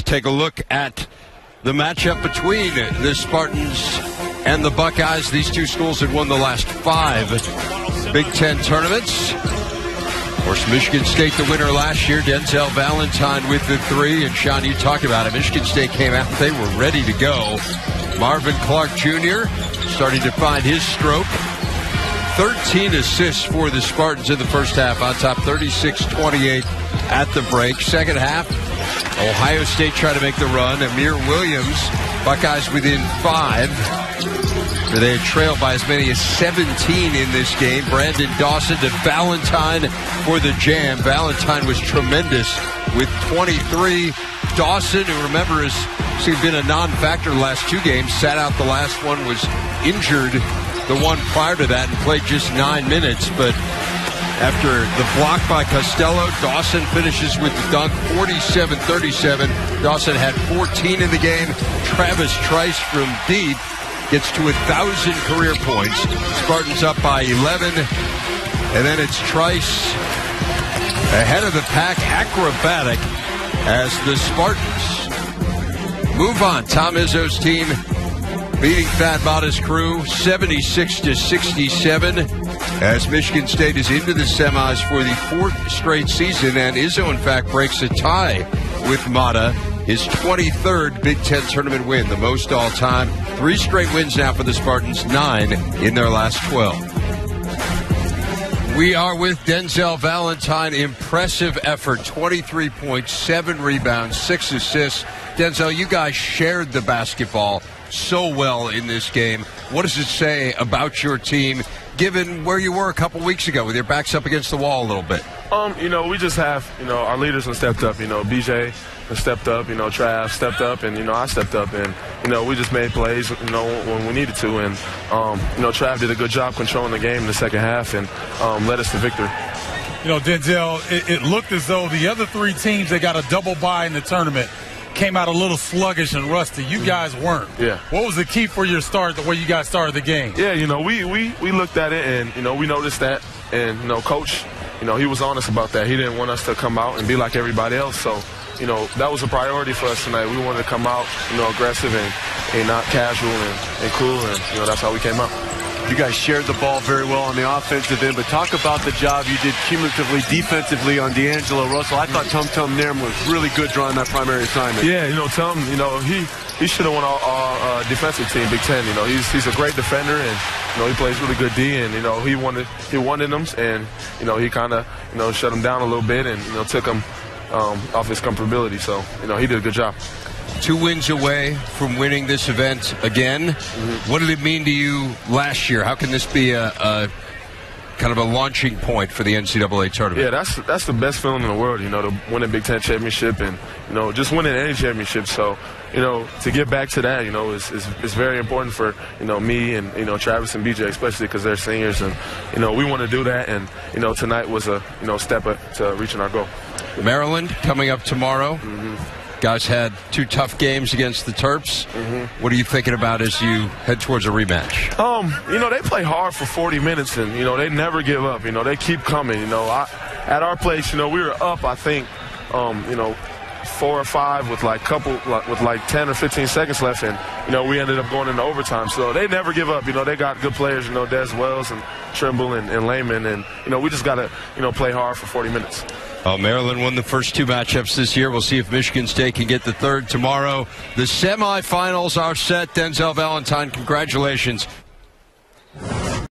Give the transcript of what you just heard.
take a look at the matchup between the Spartans and the Buckeyes. These two schools had won the last 5 Big Ten tournaments. Of course, Michigan State the winner last year. Denzel Valentine with the 3. And Sean, you talked about it. Michigan State came out. They were ready to go. Marvin Clark Jr. starting to find his stroke. 13 assists for the Spartans in the first half, on top 36-28 at the break. Second half, Ohio State tried to make the run. Amir Williams, Buckeyes within 5. They trailed by as many as 17 in this game. Brandon Dawson to Valentine for the jam. Valentine was tremendous with 23. Dawson, who remember has been a non-factor the last 2 games, sat out the last one, was injured the one prior to that and played just 9 minutes. But after the block by Costello, Dawson finishes with the dunk, 47-37. Dawson had 14 in the game. Travis Trice from deep gets to 1,000 career points. Spartans up by 11. And then it's Trice ahead of the pack, acrobatic, as the Spartans move on. Tom Izzo's team beating Thad Matta's crew 76-67 as Michigan State is into the semis for the 4th straight season. And Izzo, in fact, breaks a tie with Matta, his 23rd Big Ten tournament win, the most all-time. 3 straight wins now for the Spartans, 9 in their last 12. We are with Denzel Valentine. Impressive effort, 23 points, 7 rebounds, 6 assists. Denzel, you guys shared the basketball so well in this game. What does it say about your team, given where you were a couple weeks ago with your backs up against the wall a little bit? We just have, our leaders have stepped up. BJ has stepped up, Trav stepped up, and, I stepped up. And, we just made plays, when we needed to. And, Trav did a good job controlling the game in the second half and led us to victory. Denzel, it looked as though the other 3 teams that got a double bye in the tournament came out a little sluggish and rusty. You guys weren't. Yeah. What was the key for your start, the way you guys started the game? Yeah, we looked at it and, we noticed that. And, Coach, he was honest about that. He didn't want us to come out and be like everybody else. So, that was a priority for us tonight. We wanted to come out, aggressive and not casual and cool. And, that's how we came out. You guys shared the ball very well on the offensive end, but talk about the job you did cumulatively defensively on D'Angelo Russell. I thought Tum Tum Nairn was really good drawing that primary assignment. Yeah, Tum, he should have won our defensive team, Big Ten. He's a great defender, and he plays really good D, and he wanted them, and he kind of shut him down a little bit and took him off his comfortability. So he did a good job. 2 wins away from winning this event again. Mm-hmm. What did it mean to you last year? How can this be a kind of a launching point for the NCAA tournament? Yeah, that's the best feeling in the world, to win a Big Ten championship and, just winning any championship. So, to get back to that, is very important for, me and, Travis and BJ, especially because they're seniors. And, we want to do that. And, tonight was a, step to reaching our goal. Maryland coming up tomorrow. Mm-hmm. Guys had 2 tough games against the Terps. Mm-hmm. What are you thinking about as you head towards a rematch? They play hard for 40 minutes, and, they never give up. They keep coming. At our place, we were up, I think, 4 or 5 with like 10 or 15 seconds left, and, we ended up going into overtime. So they never give up. They got good players, Des Wells and Trimble and Lehman, and, we just got to, play hard for 40 minutes. Maryland won the first 2 matchups this year. We'll see if Michigan State can get the 3rd tomorrow. The semifinals are set. Denzel Valentine, congratulations.